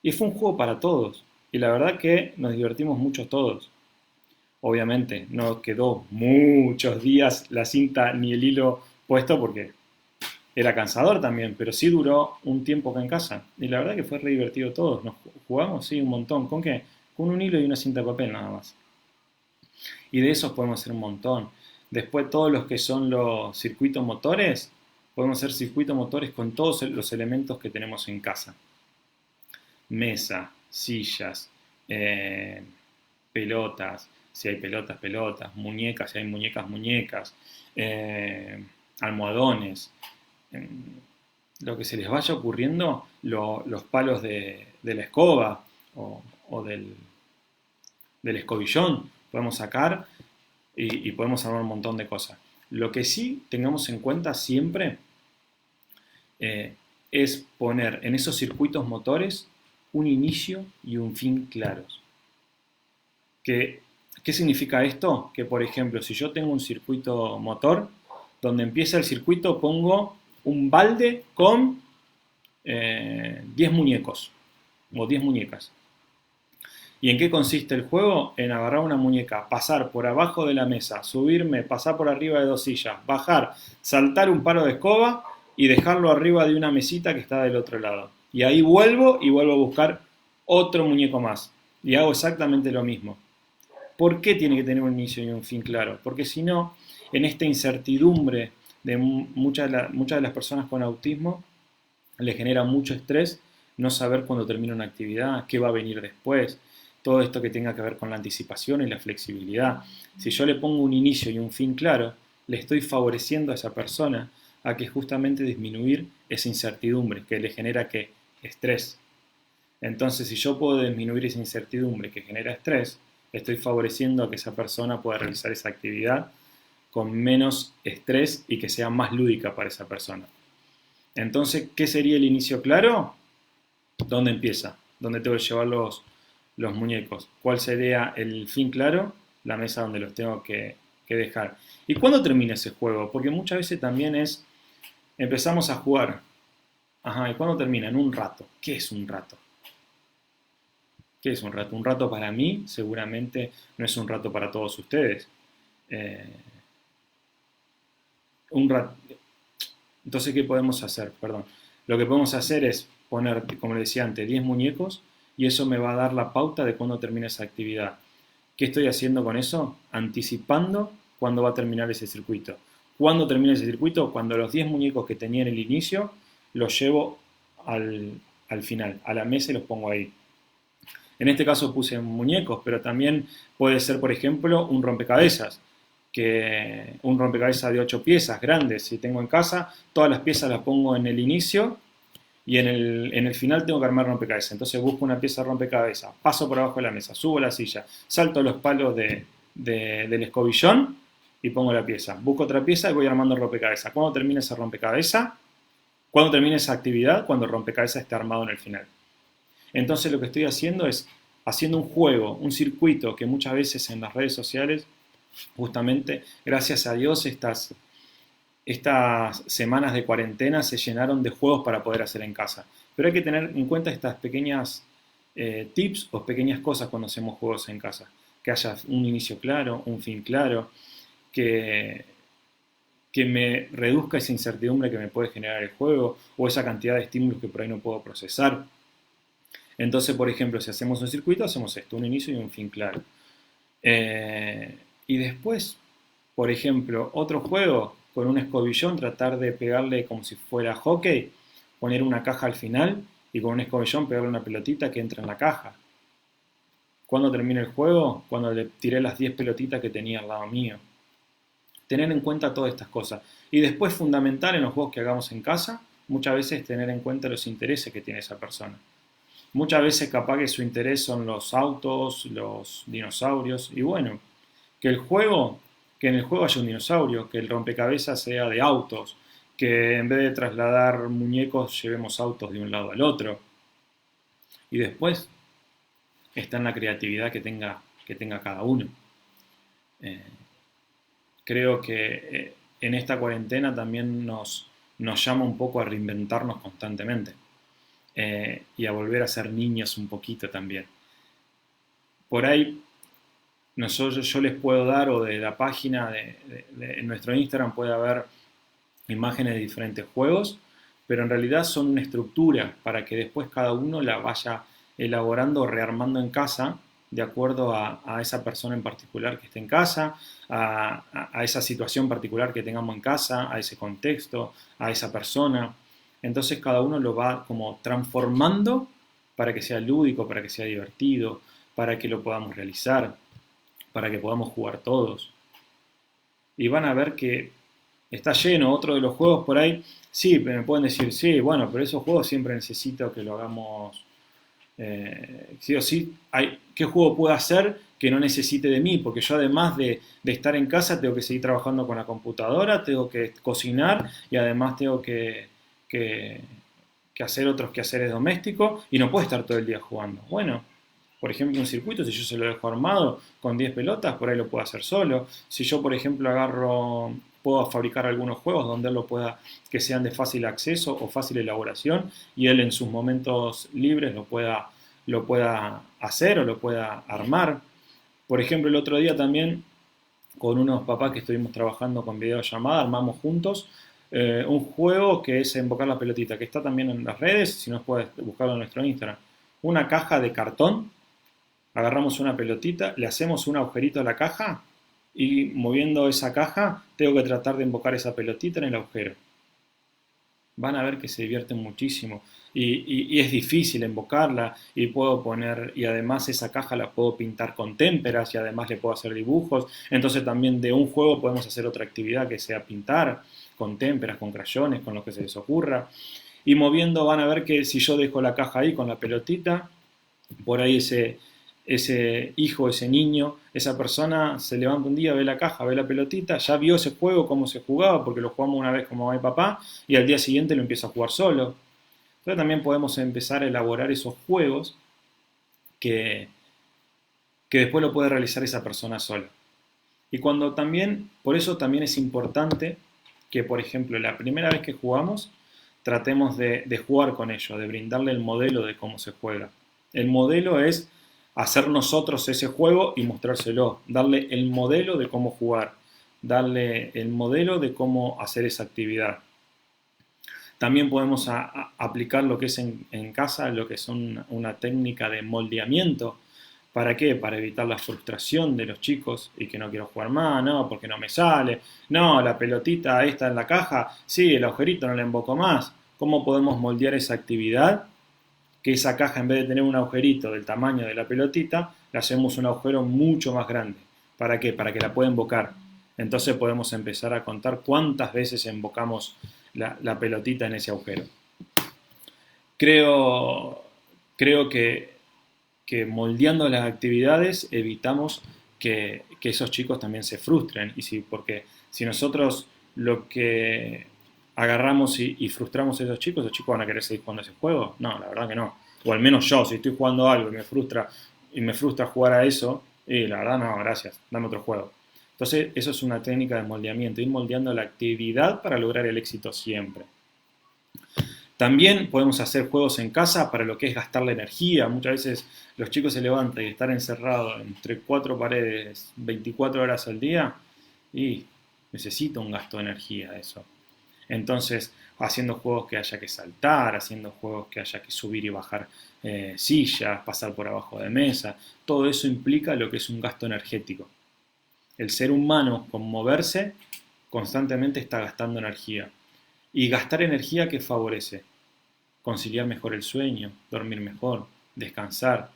Y fue un juego para todos. Y la verdad que nos divertimos mucho todos. Obviamente, no quedó muchos días la cinta ni el hilo puesto porque era cansador también, pero sí duró un tiempo acá en casa. Y la verdad que fue re divertido todos. Nos jugamos, sí, un montón. ¿Con qué? Con un hilo y una cinta de papel nada más. Y de esos podemos hacer un montón. Después todos los que son los circuitos motores, podemos hacer circuitos motores con todos los elementos que tenemos en casa. Mesa, sillas, pelotas, si hay pelotas, pelotas, muñecas, si hay muñecas, muñecas, almohadones, lo que se les vaya ocurriendo, los palos de la escoba o del escobillón, podemos sacar y podemos armar un montón de cosas. Lo que sí tengamos en cuenta siempre es poner en esos circuitos motores un inicio y un fin claros. ¿Qué significa esto? Que, por ejemplo, si yo tengo un circuito motor, donde empieza el circuito pongo un balde con 10 muñecos o 10 muñecas. ¿Y en qué consiste el juego? En agarrar una muñeca, pasar por abajo de la mesa, subirme, pasar por arriba de 2 sillas, bajar, saltar un palo de escoba y dejarlo arriba de una mesita que está del otro lado. Y ahí vuelvo a buscar otro muñeco más. Y hago exactamente lo mismo. ¿Por qué tiene que tener un inicio y un fin claro? Porque si no, en esta incertidumbre de muchas de las personas con autismo, le genera mucho estrés no saber cuándo termina una actividad, qué va a venir después, todo esto que tenga que ver con la anticipación y la flexibilidad. Si yo le pongo un inicio y un fin claro, le estoy favoreciendo a esa persona a que justamente disminuir esa incertidumbre que le genera ¿qué? Estrés. Entonces, si yo puedo disminuir esa incertidumbre que genera estrés, estoy favoreciendo a que esa persona pueda realizar esa actividad con menos estrés y que sea más lúdica para esa persona. Entonces, ¿qué sería el inicio claro? ¿Dónde empieza? ¿Dónde tengo que llevar los muñecos? ¿Cuál sería el fin claro? La mesa donde los tengo que dejar. ¿Y cuándo termina ese juego? Porque muchas veces también empezamos a jugar. Ajá, ¿y cuándo termina? En un rato. ¿Qué es un rato? ¿Qué es un rato? Un rato para mí seguramente no es un rato para todos ustedes. Un rato. Entonces, ¿qué podemos hacer? Perdón. Lo que podemos hacer es poner, como les decía antes, 10 muñecos y eso me va a dar la pauta de cuándo termina esa actividad. ¿Qué estoy haciendo con eso? Anticipando cuándo va a terminar ese circuito. ¿Cuándo termina ese circuito? Cuando los 10 muñecos que tenía en el inicio los llevo al final, a la mesa y los pongo ahí. En este caso puse muñecos, pero también puede ser, por ejemplo, un rompecabezas, que un rompecabezas de 8 piezas grandes. Si tengo en casa, todas las piezas las pongo en el inicio y en el final tengo que armar rompecabezas. Entonces busco una pieza de rompecabezas, paso por abajo de la mesa, subo la silla, salto los palos del escobillón y pongo la pieza. Busco otra pieza y voy armando el rompecabezas. ¿Cuándo termina ese rompecabezas? Cuando termine esa actividad, cuando el rompecabezas esté armado en el final. Entonces lo que estoy haciendo es haciendo un juego, un circuito que muchas veces en las redes sociales, justamente, gracias a Dios, estas semanas de cuarentena se llenaron de juegos para poder hacer en casa. Pero hay que tener en cuenta estas pequeñas tips o pequeñas cosas cuando hacemos juegos en casa. Que haya un inicio claro, un fin claro, que, que me reduzca esa incertidumbre que me puede generar el juego o esa cantidad de estímulos que por ahí no puedo procesar. Entonces, por ejemplo, si hacemos un circuito, hacemos esto, un inicio y un fin claro. Y después, por ejemplo, otro juego con un escobillón, tratar de pegarle como si fuera hockey, poner una caja al final y con un escobillón pegarle una pelotita que entra en la caja. ¿Cuándo termina el juego? Cuando le tiré las 10 pelotitas que tenía al lado mío. Tener en cuenta todas estas cosas. Y después, fundamental en los juegos que hagamos en casa, muchas veces tener en cuenta los intereses que tiene esa persona. Muchas veces capaz que su interés son los autos, los dinosaurios, y bueno, que en el juego haya un dinosaurio, que el rompecabezas sea de autos, que en vez de trasladar muñecos llevemos autos de un lado al otro. Y después está en la creatividad que tenga cada uno. Eh, Creo que en esta cuarentena también nos llama un poco a reinventarnos constantemente y a volver a ser niños un poquito también. Por ahí yo les puedo dar, o de la página en nuestro Instagram puede haber imágenes de diferentes juegos, pero en realidad son una estructura para que después cada uno la vaya elaborando o rearmando en casa de acuerdo a esa persona en particular que esté en casa, a esa situación particular que tengamos en casa, a ese contexto, a esa persona. Entonces cada uno lo va como transformando para que sea lúdico, para que sea divertido, para que lo podamos realizar, para que podamos jugar todos. Y van a ver que está lleno. Otro de los juegos por ahí, sí, me pueden decir, sí, bueno, pero esos juegos siempre necesito que lo hagamos sí o sí. ¿Qué juego puedo hacer que no necesite de mí? Porque yo además de estar en casa tengo que seguir trabajando con la computadora, tengo que cocinar y además tengo que, que hacer otros quehaceres domésticos y no puedo estar todo el día jugando. Bueno, por ejemplo, un circuito, si yo se lo dejo armado con 10 pelotas, por ahí lo puedo hacer solo. Si yo, por ejemplo, puedo fabricar algunos juegos donde él lo pueda, que sean de fácil acceso o fácil elaboración, y él en sus momentos libres lo pueda hacer o lo pueda armar. Por ejemplo, el otro día también, con unos papás que estuvimos trabajando con videollamada, armamos juntos un juego que es invocar la pelotita, que está también en las redes, si no puedes buscarlo en nuestro Instagram. Una caja de cartón, agarramos una pelotita, le hacemos un agujerito a la caja y moviendo esa caja tengo que tratar de invocar esa pelotita en el agujero. Van a ver que se divierten muchísimo y es difícil invocarla y puedo poner, y además esa caja la puedo pintar con témperas y además le puedo hacer dibujos. Entonces también de un juego podemos hacer otra actividad que sea pintar con témperas, con crayones, con lo que se les ocurra. Y moviendo van a ver que si yo dejo la caja ahí con la pelotita, por ahí ese hijo, ese niño, esa persona se levanta un día, ve la caja, ve la pelotita, ya vio ese juego, cómo se jugaba, porque lo jugamos una vez con mamá y papá, y al día siguiente lo empieza a jugar solo. Pero también podemos empezar a elaborar esos juegos que, que después lo puede realizar esa persona sola. Y cuando también, por eso también es importante que, por ejemplo, la primera vez que jugamos, tratemos de jugar con ello, de brindarle el modelo de cómo se juega. El modelo es hacer nosotros ese juego y mostrárselo, darle el modelo de cómo jugar, darle el modelo de cómo hacer esa actividad. También podemos aplicar lo que es en casa, lo que es una técnica de moldeamiento. ¿Para qué? Para evitar la frustración de los chicos y que no quiero jugar más, no, porque no me sale, no, la pelotita esta en la caja, sí, el agujerito no la invoco más. ¿Cómo podemos moldear esa actividad que esa caja, en vez de tener un agujerito del tamaño de la pelotita, le hacemos un agujero mucho más grande. ¿Para qué? Para que la pueda invocar. Entonces podemos empezar a contar cuántas veces invocamos la pelotita en ese agujero. Creo, creo que moldeando las actividades evitamos que esos chicos también se frustren. Porque si nosotros lo que agarramos y frustramos a esos chicos, ¿los chicos van a querer seguir jugando ese juego? No, la verdad que no. O al menos yo, si estoy jugando algo y me frustra jugar a eso, y la verdad no, gracias, dame otro juego. Entonces, eso es una técnica de moldeamiento, ir moldeando la actividad para lograr el éxito siempre. También podemos hacer juegos en casa para lo que es gastar la energía. Muchas veces los chicos se levantan y están encerrados entre cuatro paredes 24 horas al día y necesita un gasto de energía eso. Entonces, haciendo juegos que haya que saltar, haciendo juegos que haya que subir y bajar sillas, pasar por abajo de mesa, todo eso implica lo que es un gasto energético. El ser humano, con moverse, constantemente está gastando energía. Y gastar energía que favorece conciliar mejor el sueño, dormir mejor, descansar.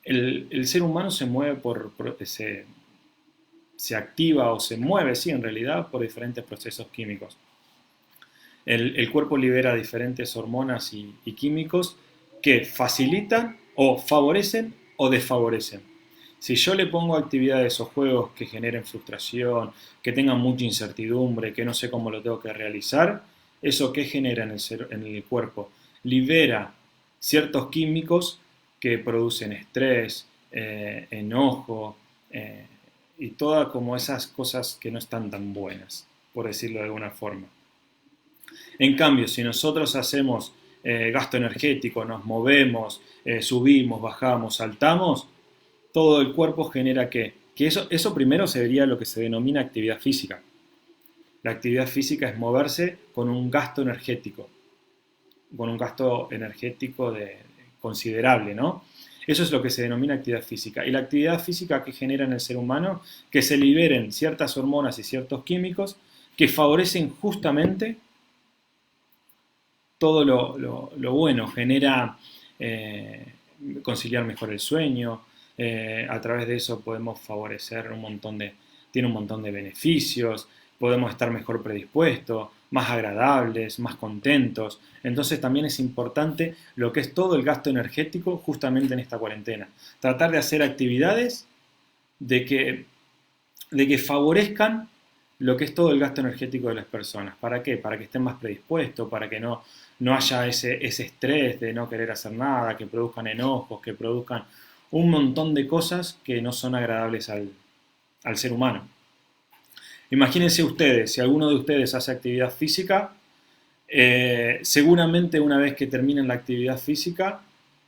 El ser humano se mueve se activa o se mueve, sí, en realidad, por diferentes procesos químicos. El cuerpo libera diferentes hormonas y químicos que facilitan o favorecen o desfavorecen. Si yo le pongo actividades o juegos que generen frustración, que tengan mucha incertidumbre, que no sé cómo lo tengo que realizar, ¿eso qué genera en el cuerpo? Libera ciertos químicos que producen estrés, enojo y todas como esas cosas que no están tan buenas, por decirlo de alguna forma. En cambio, si nosotros hacemos gasto energético, nos movemos, subimos, bajamos, saltamos, todo el cuerpo genera que eso primero sería lo que se denomina actividad física. La actividad física es moverse con un gasto energético considerable, ¿no? Eso es lo que se denomina actividad física. Y la actividad física que genera en el ser humano, que se liberen ciertas hormonas y ciertos químicos que favorecen justamente todo lo bueno, genera conciliar mejor el sueño, a través de eso podemos favorecer tiene un montón de beneficios, podemos estar mejor predispuestos, más agradables, más contentos. Entonces también es importante lo que es todo el gasto energético justamente en esta cuarentena. Tratar de hacer actividades de que favorezcan lo que es todo el gasto energético de las personas. ¿Para qué? Para que estén más predispuestos, para que no haya ese estrés de no querer hacer nada, que produzcan enojos, que produzcan un montón de cosas que no son agradables al ser humano. Imagínense ustedes, si alguno de ustedes hace actividad física, seguramente una vez que terminen la actividad física,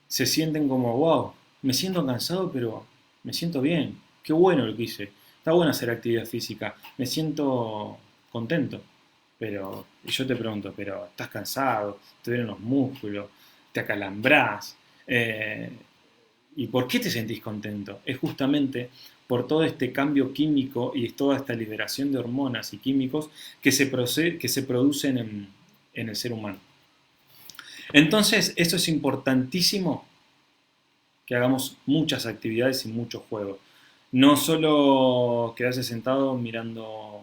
se sienten como, wow, me siento cansado, pero me siento bien, qué bueno lo que hice, está bueno hacer actividad física, me siento contento. Pero, y yo te pregunto, pero ¿estás cansado? ¿Te duelen los músculos? ¿Te acalambras? ¿Y por qué te sentís contento? Es justamente por todo este cambio químico y toda esta liberación de hormonas y químicos que se producen en el ser humano. Entonces, eso es importantísimo, que hagamos muchas actividades y muchos juegos. No solo quedarse sentado mirando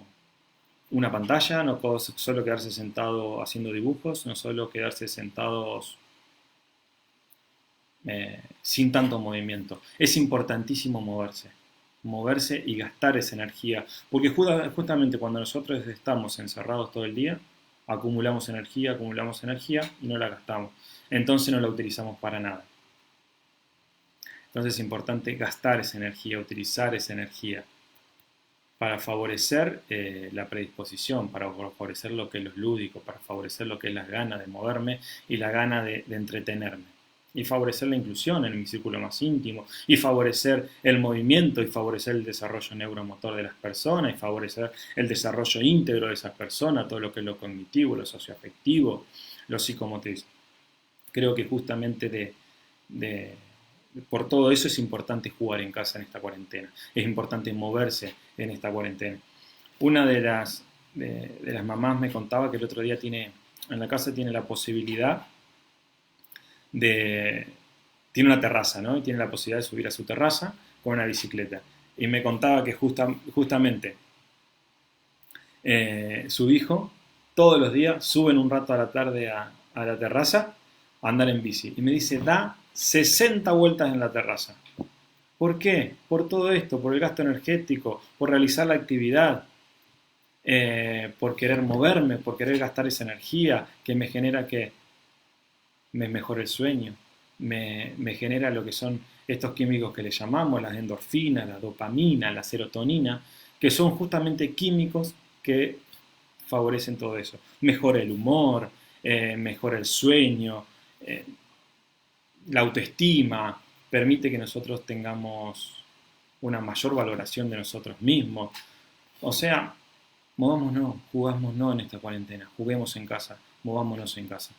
una pantalla, no solo quedarse sentado haciendo dibujos, no solo quedarse sentados sin tanto movimiento. Es importantísimo moverse y gastar esa energía, porque justamente cuando nosotros estamos encerrados todo el día, acumulamos energía y no la gastamos. Entonces no la utilizamos para nada. Entonces es importante gastar esa energía, utilizar esa energía para favorecer la predisposición, para favorecer lo que es lo lúdico, para favorecer lo que es las ganas de moverme y la gana de entretenerme. Y favorecer la inclusión en mi círculo más íntimo, y favorecer el movimiento, y favorecer el desarrollo neuromotor de las personas, y favorecer el desarrollo íntegro de esas personas, todo lo que es lo cognitivo, lo socioafectivo, lo psicomotriz. Creo que justamente por todo eso es importante jugar en casa en esta cuarentena. Es importante moverse en esta cuarentena. Una de las mamás me contaba que el otro día en la casa tiene la posibilidad de... Tiene una terraza, ¿no? Y tiene la posibilidad de subir a su terraza con una bicicleta. Y me contaba que justamente su hijo todos los días suben un rato a la tarde a la terraza a andar en bici. Y me dice, da 60 vueltas en la terraza. ¿Por qué? Por todo esto, por el gasto energético, por realizar la actividad, por querer moverme, por querer gastar esa energía que me genera que me mejore el sueño, me genera lo que son estos químicos que le llamamos las endorfinas, la dopamina, la serotonina, que son justamente químicos que favorecen todo eso. Mejora el humor, mejora el sueño, eh, la autoestima, permite que nosotros tengamos una mayor valoración de nosotros mismos. O sea, movámonos, jugámonos en esta cuarentena, juguemos en casa, movámonos en casa.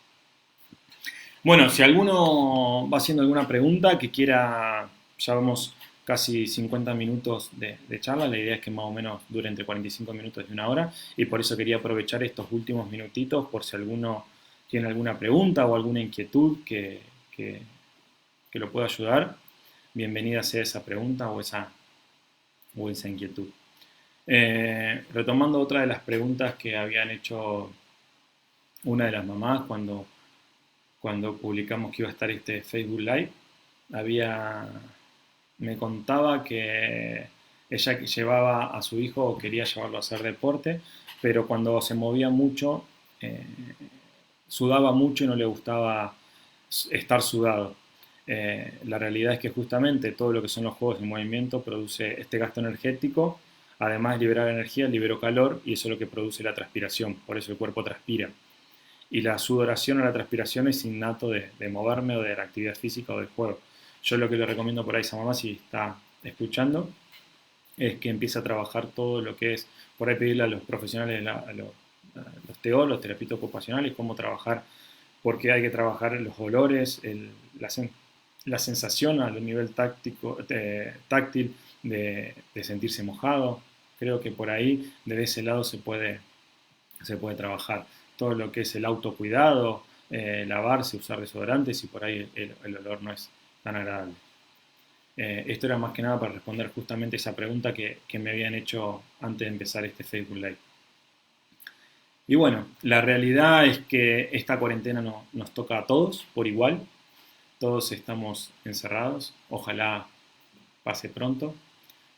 Bueno, si alguno va haciendo alguna pregunta que quiera, ya vamos casi 50 minutos de charla, la idea es que más o menos dure entre 45 minutos y una hora, y por eso quería aprovechar estos últimos minutitos por si alguno tiene alguna pregunta o alguna inquietud que lo pueda ayudar. Bienvenida sea esa pregunta o esa inquietud. Retomando otra de las preguntas que habían hecho una de las mamás cuando publicamos que iba a estar este Facebook Live, me contaba que ella llevaba a su hijo o quería llevarlo a hacer deporte, pero cuando se movía mucho, sudaba mucho y no le gustaba estar sudado. La realidad es que justamente todo lo que son los juegos de movimiento produce este gasto energético, además de liberar energía, liberó calor y eso es lo que produce la transpiración, por eso el cuerpo transpira. Y la sudoración o la transpiración es innato de moverme o de la actividad física o del juego. Yo lo que le recomiendo por ahí a esa mamá, si está escuchando, es que empiece a trabajar todo lo que es, por ahí pedirle a los profesionales, a los TO, los terapeutas ocupacionales, cómo trabajar, porque hay que trabajar los olores, la sensación a nivel táctil de sentirse mojado. Creo que por ahí, desde ese lado, se puede trabajar todo lo que es el autocuidado, lavarse, usar desodorantes y por ahí el olor no es tan agradable. Esto era más que nada para responder justamente esa pregunta que me habían hecho antes de empezar este Facebook Live. Y bueno, la realidad es que esta cuarentena nos toca a todos por igual. Todos estamos encerrados. Ojalá pase pronto,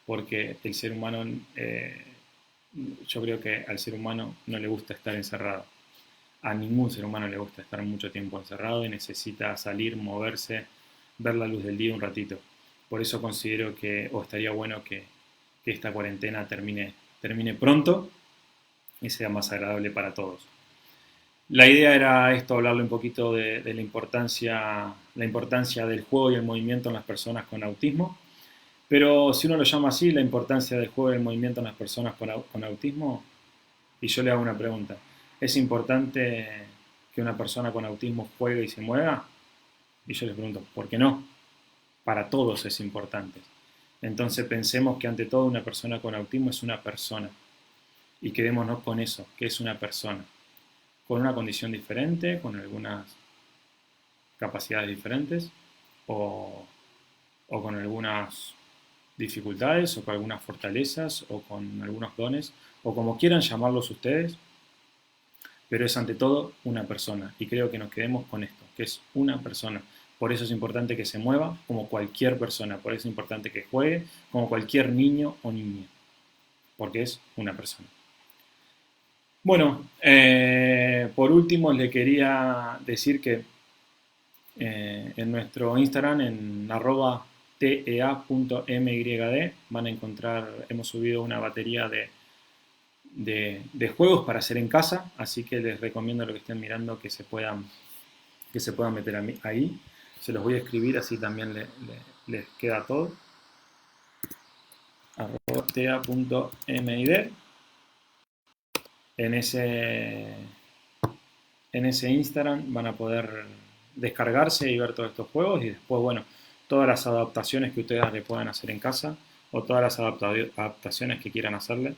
porque el ser humano, yo creo que al ser humano no le gusta estar encerrado. A ningún ser humano le gusta estar mucho tiempo encerrado y necesita salir, moverse, ver la luz del día un ratito. Por eso considero o estaría bueno que esta cuarentena termine pronto y sea más agradable para todos. La idea era esto, hablarle un poquito de la importancia del juego y el movimiento en las personas con autismo. Pero si uno lo llama así, la importancia del juego y el movimiento en las personas con autismo, y yo le hago una pregunta. ¿Es importante que una persona con autismo juegue y se mueva? Y yo les pregunto, ¿por qué no? Para todos es importante. Entonces pensemos que ante todo una persona con autismo es una persona. Y quedémonos con eso, que es una persona. Con una condición diferente, con algunas capacidades diferentes, o con algunas dificultades, o con algunas fortalezas, o con algunos dones, o como quieran llamarlos ustedes, pero es ante todo una persona. Y creo que nos quedemos con esto, que es una persona. Por eso es importante que se mueva como cualquier persona. Por eso es importante que juegue como cualquier niño o niña. Porque es una persona. Bueno, por último le quería decir que en nuestro Instagram, en @tea.myd, van a encontrar, hemos subido una batería de juegos para hacer en casa, así que les recomiendo lo que estén mirando que se puedan meter ahí. Se los voy a escribir, así también les queda todo. @tea.myd. En ese Instagram van a poder descargarse y ver todos estos juegos y después, bueno, todas las adaptaciones que ustedes le puedan hacer en casa o todas las adaptaciones que quieran hacerle,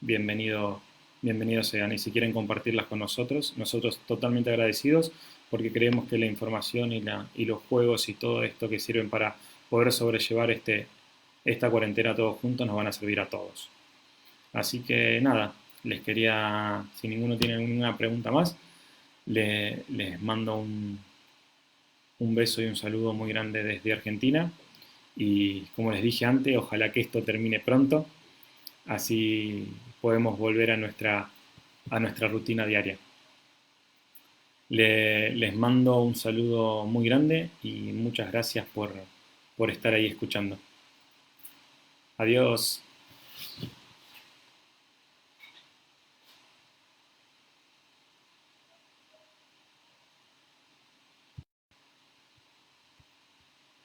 bienvenido bienvenidos sean. Y si quieren compartirlas con nosotros, nosotros totalmente agradecidos porque creemos que la información y los juegos y todo esto que sirven para poder sobrellevar esta cuarentena todos juntos nos van a servir a todos. Así que nada, les quería, si ninguno tiene ninguna pregunta más, les mando un beso y un saludo muy grande desde Argentina. Y como les dije antes, ojalá que esto termine pronto, así podemos volver a nuestra rutina diaria. Les mando un saludo muy grande y muchas gracias por estar ahí escuchando. Adiós.